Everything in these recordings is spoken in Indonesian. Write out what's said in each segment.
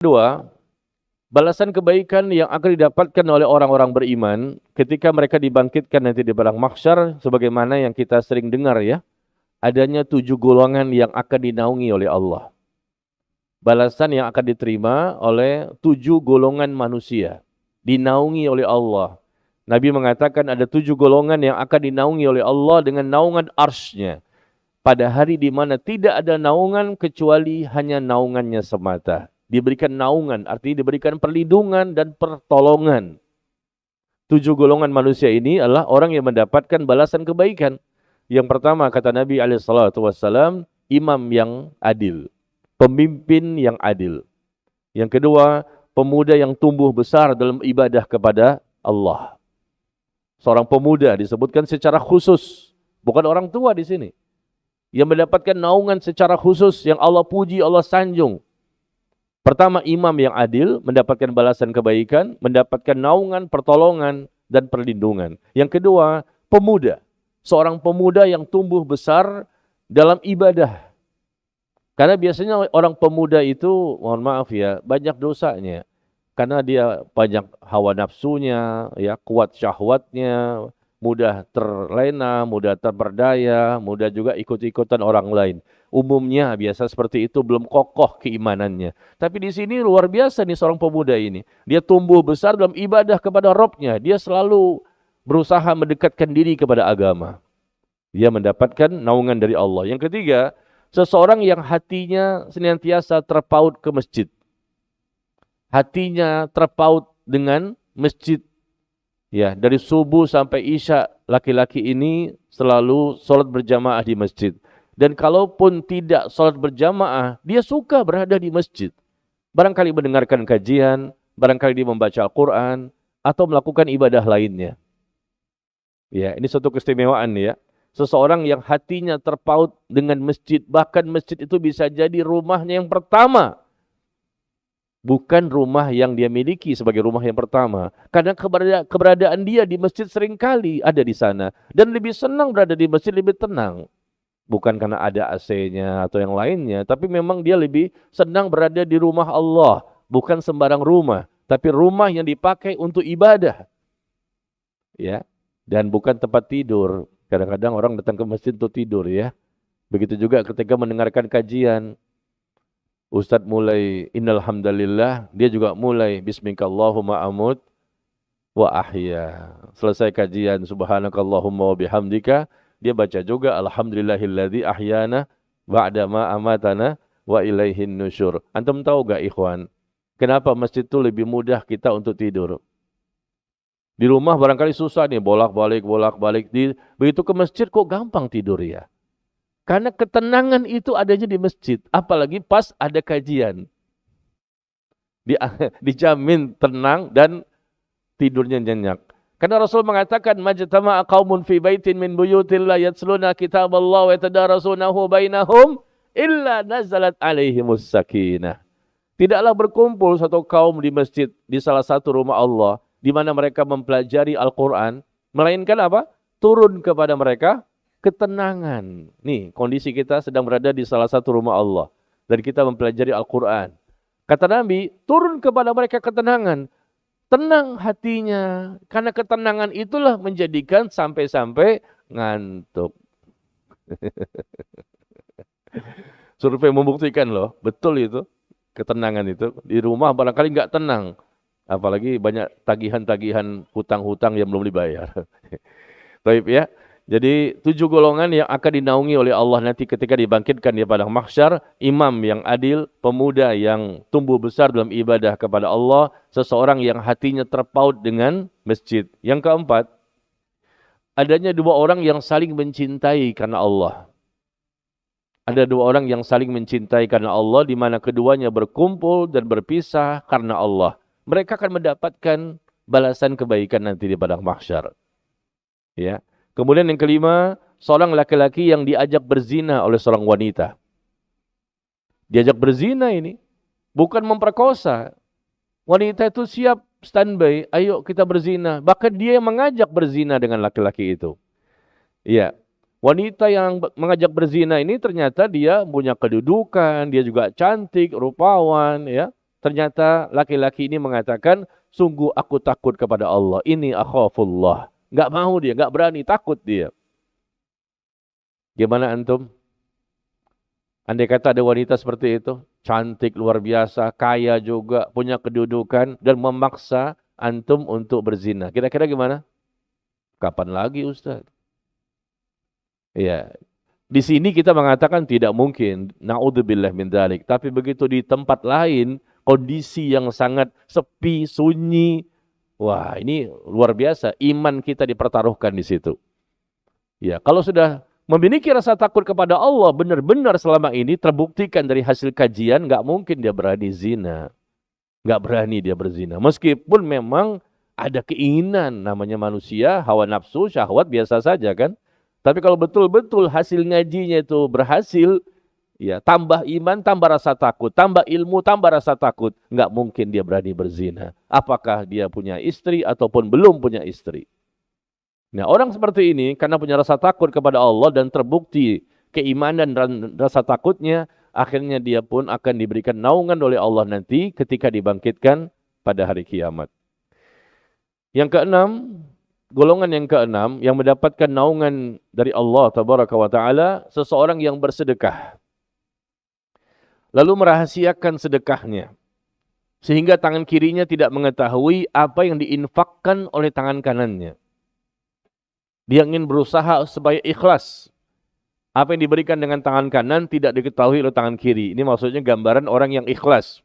Kedua, balasan kebaikan yang akan didapatkan oleh orang-orang beriman ketika mereka dibangkitkan nanti di padang mahsyar, sebagaimana yang kita sering dengar ya, adanya 7 golongan yang akan dinaungi oleh Allah. Balasan yang akan diterima oleh 7 golongan manusia, dinaungi oleh Allah. Nabi mengatakan ada 7 golongan yang akan dinaungi oleh Allah dengan naungan arsy-Nya. Pada hari di mana tidak ada naungan kecuali hanya naungannya semata. Diberikan naungan, artinya diberikan perlindungan dan pertolongan. 7 golongan manusia ini adalah orang yang mendapatkan balasan kebaikan. Yang pertama kata Nabi SAW, imam yang adil. Pemimpin yang adil. Yang kedua, pemuda yang tumbuh besar dalam ibadah kepada Allah. Seorang pemuda disebutkan secara khusus, bukan orang tua di sini. Yang mendapatkan naungan secara khusus yang Allah puji, Allah sanjung. Pertama, imam yang adil, mendapatkan balasan kebaikan, mendapatkan naungan, pertolongan, dan perlindungan. Yang kedua, pemuda. Seorang pemuda yang tumbuh besar dalam ibadah. Karena biasanya orang pemuda itu, mohon maaf ya, banyak dosanya. Karena dia banyak hawa nafsunya, ya, kuat syahwatnya, mudah terlena, mudah terperdaya, mudah juga ikut-ikutan orang lain. Umumnya biasa seperti itu, belum kokoh keimanannya. Tapi di sini luar biasa nih seorang pemuda ini. Dia tumbuh besar dalam ibadah kepada Rabb-Nya. Dia selalu berusaha mendekatkan diri kepada agama. Dia mendapatkan naungan dari Allah. Yang ketiga, seseorang yang hatinya senantiasa terpaut ke masjid. Hatinya terpaut dengan masjid. Ya, dari subuh sampai isya laki-laki ini selalu sholat berjamaah di masjid. Dan kalaupun tidak sholat berjamaah, dia suka berada di masjid. Barangkali mendengarkan kajian, barangkali dia membaca Al-Quran, atau melakukan ibadah lainnya. Ya, ini suatu keistimewaan ya. Seseorang yang hatinya terpaut dengan masjid, bahkan masjid itu bisa jadi rumahnya yang pertama. Bukan rumah yang dia miliki sebagai rumah yang pertama. Karena keberadaan dia di masjid seringkali ada di sana. Dan lebih senang berada di masjid, lebih tenang. Bukan karena ada AC-nya atau yang lainnya. Tapi memang dia lebih senang berada di rumah Allah. Bukan sembarang rumah. Tapi rumah yang dipakai untuk ibadah. Ya. Dan bukan tempat tidur. Kadang-kadang orang datang ke masjid untuk tidur ya. Begitu juga ketika mendengarkan kajian. Ustadz mulai innal hamdalillah, dia juga mulai bismikallahumma amut wa ahya. Selesai kajian subhanakallahumma wa bihamdika, dia baca juga alhamdulillahilladzi ahyana ba'da ma amatana wa ilaihin nusyur. Antum tahu gak ikhwan, kenapa masjid itu lebih mudah kita untuk tidur? Di rumah barangkali susah nih, bolak-balik. Begitu ke masjid kok gampang tidur ya? Karena ketenangan itu adanya di masjid. Apalagi pas ada kajian. Dijamin tenang dan tidurnya nyenyak. Karena Rasul mengatakan, majtama'a qaumun fi baitin min buyutillah yatsluna kitaballah wa yatadarasunahu bainahum illa nazalat alaihimus sakinah. Tidaklah berkumpul satu kaum di masjid, di salah satu rumah Allah, di mana mereka mempelajari Al-Quran, melainkan apa? Turun kepada mereka ketenangan. Nih, kondisi kita sedang berada di salah satu rumah Allah. Dan kita mempelajari Al-Quran. Kata Nabi, turun kepada mereka ketenangan. Tenang hatinya. Karena ketenangan itulah menjadikan sampai-sampai ngantuk. Survei membuktikan loh, betul itu. Ketenangan itu. Di rumah barangkali nggak tenang. Apalagi banyak tagihan-tagihan hutang-hutang yang belum dibayar. Baik ya. Jadi 7 golongan yang akan dinaungi oleh Allah nanti ketika dibangkitkan di padang mahsyar, imam yang adil, pemuda yang tumbuh besar dalam ibadah kepada Allah, seseorang yang hatinya terpaut dengan masjid. Yang keempat, adanya 2 orang yang saling mencintai karena Allah. Ada 2 orang yang saling mencintai karena Allah, di mana keduanya berkumpul dan berpisah karena Allah. Mereka akan mendapatkan balasan kebaikan nanti di padang mahsyar. Ya. Kemudian yang kelima, seorang laki-laki yang diajak berzina oleh seorang wanita. Diajak berzina ini, bukan memperkosa. Wanita itu siap standby, ayo kita berzina. Bahkan dia yang mengajak berzina dengan laki-laki itu. Iya, wanita yang mengajak berzina ini ternyata dia punya kedudukan, dia juga cantik, rupawan, ya. Ternyata laki-laki ini mengatakan, sungguh aku takut kepada Allah. Ini akhafullah. Nggak mau dia, nggak berani, takut dia. Gimana antum? Andai kata ada wanita seperti itu, cantik luar biasa, kaya juga, punya kedudukan, dan memaksa antum untuk berzina. Kira-kira gimana? Kapan lagi Ustaz? Ya, di sini kita mengatakan tidak mungkin, naudzubillah min dzalik. Tapi begitu di tempat lain, kondisi yang sangat sepi, sunyi, wah ini luar biasa. Iman kita dipertaruhkan di situ. Ya, kalau sudah memiliki rasa takut kepada Allah benar-benar selama ini terbuktikan dari hasil kajian, nggak mungkin dia berani zina, nggak berani dia berzina. Meskipun memang ada keinginan, namanya manusia, hawa nafsu, syahwat biasa saja kan. Tapi kalau betul-betul hasil ngajinya itu berhasil, ya tambah iman, tambah rasa takut, tambah ilmu, tambah rasa takut, nggak mungkin dia berani berzina. Apakah dia punya istri ataupun belum punya istri? Nah, orang seperti ini karena punya rasa takut kepada Allah dan terbukti keimanan dan rasa takutnya, akhirnya dia pun akan diberikan naungan oleh Allah nanti ketika dibangkitkan pada hari kiamat. Yang keenam, golongan yang keenam yang mendapatkan naungan dari Allah tabaraka wa taala, seseorang yang bersedekah lalu merahasiakan sedekahnya sehingga tangan kirinya tidak mengetahui apa yang diinfakkan oleh tangan kanannya. Dia ingin berusaha supaya ikhlas. Apa yang diberikan dengan tangan kanan tidak diketahui oleh tangan kiri. Ini maksudnya gambaran orang yang ikhlas.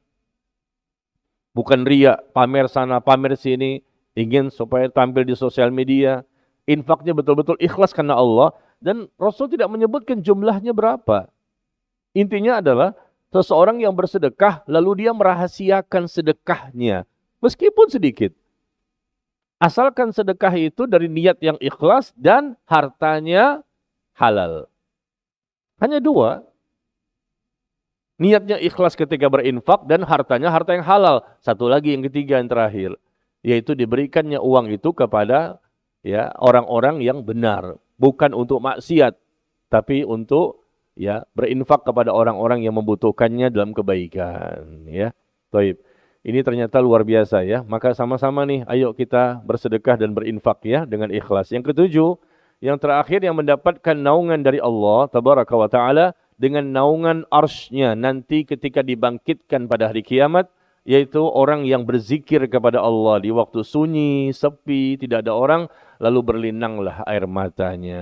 Bukan ria, pamer sana, pamer sini, ingin supaya tampil di sosial media. Infaknya betul-betul ikhlas karena Allah. Dan Rasul tidak menyebutkan jumlahnya berapa. Intinya adalah seseorang yang bersedekah lalu dia merahasiakan sedekahnya. Meskipun sedikit. Asalkan sedekah itu dari niat yang ikhlas dan hartanya halal. Hanya dua. Niatnya ikhlas ketika berinfak dan hartanya harta yang halal. Satu lagi yang ketiga yang terakhir. Yaitu diberikannya uang itu kepada ya orang-orang yang benar. Bukan untuk maksiat. Tapi untuk ya berinfak kepada orang-orang yang membutuhkannya dalam kebaikan. Ya, Taib. Ini ternyata luar biasa ya. Maka sama-sama nih, ayo kita bersedekah dan berinfak ya dengan ikhlas. Yang ketujuh, yang terakhir yang mendapatkan naungan dari Allah tabaraka wa taala dengan naungan arsy-Nya nanti ketika dibangkitkan pada hari kiamat, yaitu orang yang berzikir kepada Allah di waktu sunyi, sepi, tidak ada orang, lalu berlinanglah air matanya.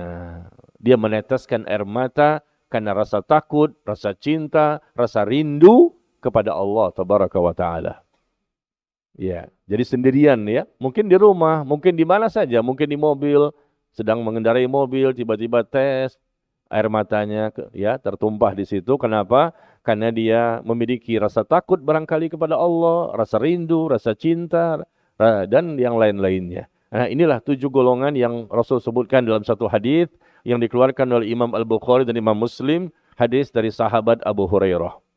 Dia meneteskan air mata karena rasa takut, rasa cinta, rasa rindu kepada Allah tabaraka wa taala. Ya, jadi sendirian ya. Mungkin di rumah, mungkin di mana saja, mungkin di mobil, sedang mengendarai mobil, tiba-tiba tes air matanya ya tertumpah di situ. Kenapa? Karena dia memiliki rasa takut barangkali kepada Allah, rasa rindu, rasa cinta, dan yang lain-lainnya. Nah, inilah 7 golongan yang Rasul sebutkan dalam satu hadis yang dikeluarkan oleh Imam Al-Bukhari dan Imam Muslim, hadis dari sahabat Abu Hurairah.